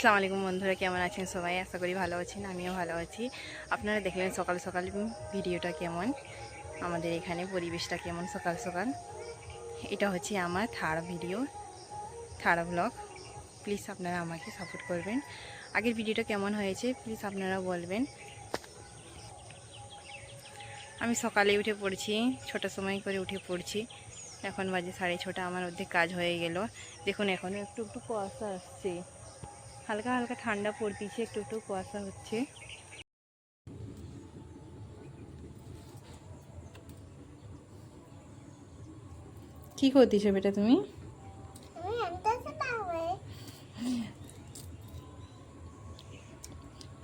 আসসালামু আলাইকুম বন্ধুরা, কেমন আছেন সবাই? আশা করি ভালো আছেন, আমিও ভালো আছি। আপনারা দেখলেন সকাল সকাল ভিডিওটা কেমন, আমাদের এখানে পরিবেশটা কেমন সকাল সকাল। এটা হচ্ছে আমার third video, third blog. Please আপনারা আমাকে সাপোর্ট করবেন। আগের ভিডিওটা কেমন হয়েছে প্লিজ আপনারা বলবেন। আমি সকালে উঠে পড়ছি, 6টার সময় করে উঠে পড়ছি। এখন বাজে 6:30। আমার অর্ধেক কাজ হয়ে গেল। দেখুন এখনও একটু একটু কুয়াশা আসছে, হালকা হালকা ঠান্ডা পড়তেছে, একটু একটু কুয়াশা হচ্ছে। কি করতেছো বেটা তুমি?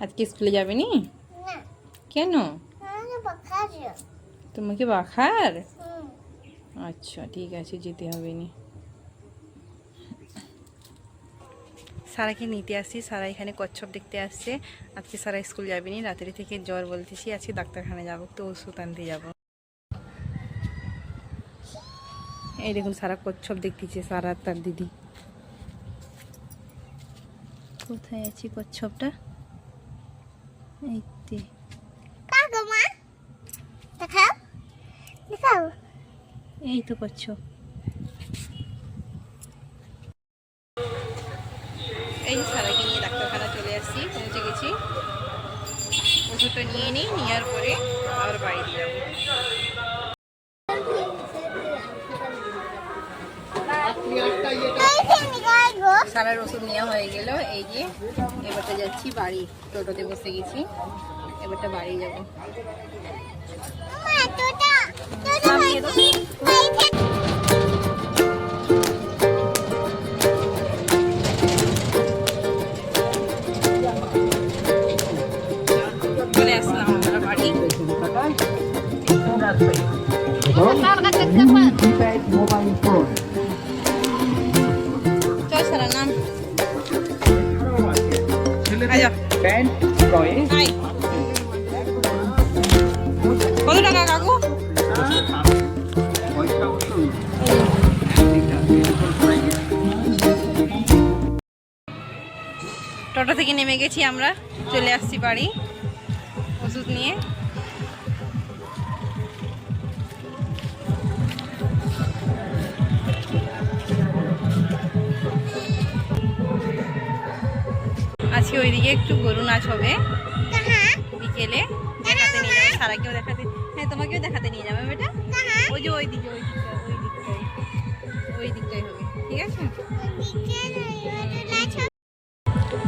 আজকে স্কুলে যাবে নি? কেন? তোমাকে বাখার? আচ্ছা ঠিক আছে, যেতে হবে নি। সারাকে নিতে আসছি, সারা এখানে কচ্ছপ দেখতে আসছে। আজকে সারা স্কুল যাবেনি, রাত্রি থেকে জ্বর বলতেছি, আজকে ডাক্তারখানা যাবো, তো ওষুধ আনতে যাবো। এই দেখুন সারা কচ্ছপ দেখতেছে, সারা তার দিদি। কোথায় আছে কচ্ছপটা? এই তো কচ্ছপ। এই সারাকে নিয়ে ডাক্তারখানা চলে আসছি, পৌঁছে গেছি। ওষুধটা নিয়ে নিই, নেওয়ার পরে আবার বাড়িতে যাবো। সারার ওষুধ নেওয়া হয়ে গেল। এই যে এবারটা যাচ্ছি বাড়ি, টোটোতে বসে গেছি, এবারটা বাড়ি যাবো। চলে আসলাম আমরা বাড়ি। চল সারা নাম কত টাকা কাকু? টোটো থেকে নেমে গেছি আমরা, চলে আসছি বাড়ি ওষুধ নিয়ে। আজকে ওইদিকে একটু গরু নাচ হবে বিকেলে, দেখাতে নিয়ে যাবে। সারাকেও দেখাতে, হ্যাঁ তোমাকেও দেখাতে নিয়ে যাবে বেটা। ওই যে ওই দিকটাই হবে, ঠিক আছে?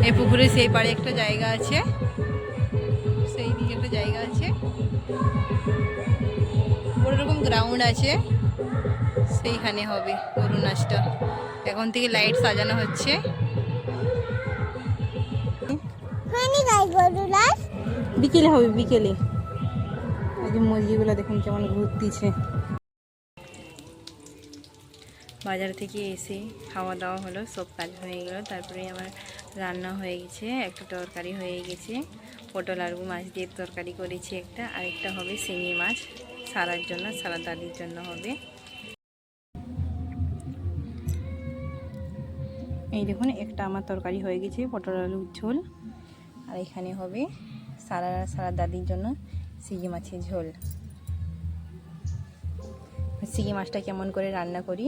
এই পুকুরে সেই পাড়ে একটা জায়গা আছে, সেই দিকে একটা জায়গা আছে, ওরকম গ্রাউন্ড আছে, সেইখানে হবে গরু নাচটা। এখন থেকে লাইট সাজানো হচ্ছে। বিকেলে হবে, বিকেলে। এই যে মুরগিগুলো দেখুন কেমন ঘুরতেছে। বাজার থেকে এসে খাওয়া দাওয়া হলো, সব কাজ হয়ে গেল। তারপরে আমার রান্না হয়ে গেছে, একটা তরকারি হয়ে গেছে, পটল আলু মাছ দিয়ে তরকারি করেছি একটা, আরেকটা হবে শিঙি মাছ সারার জন্য, সারা দাদির জন্য হবে। এই দেখুন একটা আমার তরকারি হয়ে গেছে, পটল আলুর ঝোল, আর এখানে হবে সারা দাদির জন্য শিঙি মাছের ঝোল। শিঙি মাছটা কেমন করে রান্না করি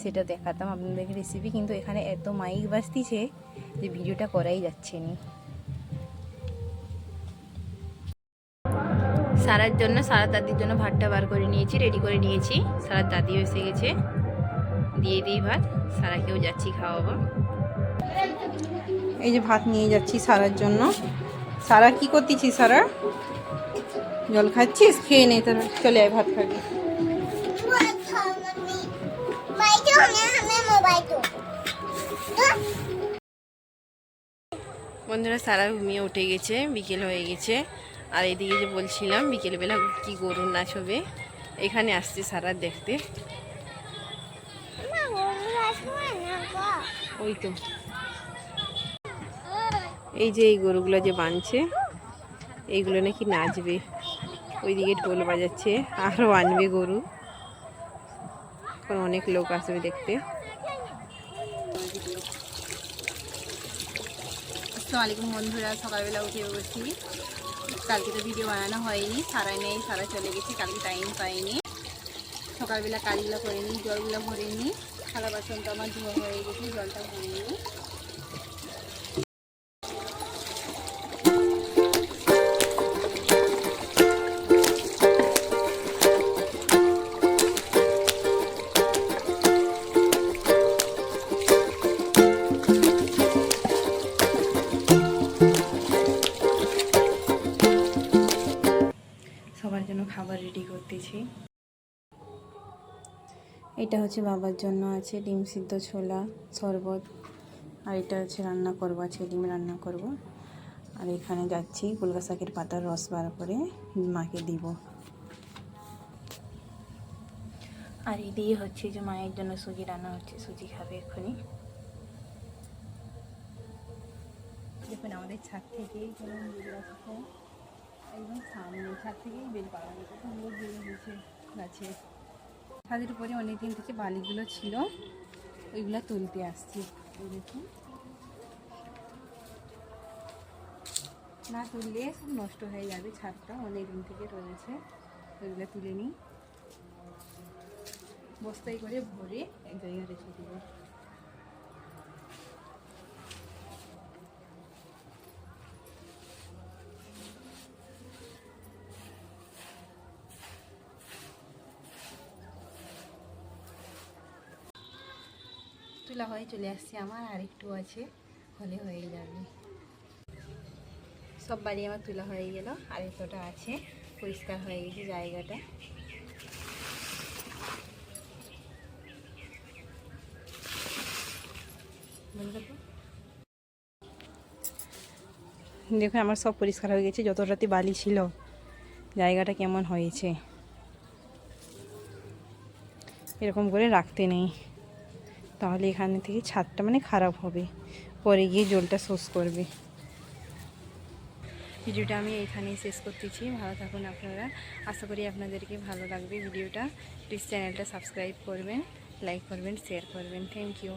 সেটা দেখাতাম আপনাদেরকে রেসিপি, কিন্তু এখানে এত মাইক বাজতিছে যে ভিডিওটা করাই যাচ্ছে না। সারার জন্য, সারা দাদির জন্য ভাতটা বার করে নিয়েছি, রেডি করে নিয়েছি। সারা দাদিও এসে গেছে, দিয়ে দিই ভাত, সারাকেও যাচ্ছি খাওয়াবো। এই যে ভাত নিয়ে যাচ্ছি সারার জন্য। সারা কি করতেছিস? সারা জল খাচ্ছিস? খেয়ে নেই, তাহলে চলে আয় ভাত খাবি। বন্ধুরা সারা ঘুমিয়ে উঠে গেছে, বিকেল হয়ে গেছে। আর এদিকে যে বলছিলাম বিকেলবেলা কি গরুর নাচ হবে, এখানে আসছে সারা দেখতে। ওই তো এই যে এই গরুগুলো যে বাঁধছে, এইগুলো নাকি নাচবে। ওইদিকে ঢোল বাজাচ্ছে, আরও আনবে গরু, এখন অনেক লোক আসবে দেখতে। আসসালামু আলাইকুম বন্ধুরা, সকালবেলা উঠে বসি। কালকে তো ভিডিও বানানো হয়নি, সারা নেই, সারা চলে গেছে, কালকে টাইম পাইনি। সকালবেলা কাজগুলো করে নিই, জলগুলো ভরে নিই। থালা বাসন তো আমার ধোয়া হয়ে গেছে, জলটা ভরে নিই। সবার জন্য খাবার রেডি করতেছি। এটা হচ্ছে বাবার জন্য আছে ডিম সিদ্ধ, ছোলা, শরবত। আর এটা হচ্ছে রান্না করবো, আছে ডিম রান্না করব। আর এখানে যাচ্ছি কলকা শাকের পাতার রস বার করে মাকে দিব। আর এদিকে হচ্ছে যে মায়ের জন্য সুজি রান্না হচ্ছে, সুজি খাবে এক্ষুনি। দেখুন আমাদের ছাদ থেকেই একদম সামনে, ছাদ থেকেই বেল পাওয়া যায়, কত লোক বেরিয়ে গেছে গাছে। ছাদের উপরে অনেকদিন থেকে বালিগুলো ছিল, ওইগুলো তুলতে আসছি। এই দেখুন, না তুললে সব নষ্ট হয়ে যাবে, ছাদটা অনেকদিন থেকে রয়েছে, ওইগুলো তুলে নিই, বস্তায় করে ভরে এক জায়গায় রেখে দেব। তুলা হয়ে চলে আসছে আমার, আর একটু আছে, হলে হয়ে যাবে। সব বাড়ি আমার তুলা হয়ে গেল, আর এতটা আছে, পরিষ্কার হয়ে গেছে জায়গাটা। দেখুন আমার সব পরিষ্কার হয়ে গেছে, যতটাতে বালি ছিল। জায়গাটা কেমন হয়েছে, এরকম করে রাখতে নেই, তাহলে এখানে থেকে ছাদটা মানে খারাপ হবে, পরে গিয়ে জলটা শোষ করবে। ভিডিওটা আমি এখানেই শেষ করতেছি। ভালো থাকুন আপনারা, আশা করি আপনাদেরকে ভালো লাগবে ভিডিওটা। প্লিজ চ্যানেলটা সাবস্ক্রাইব করবেন, লাইক করবেন, শেয়ার করবেন। Thank you.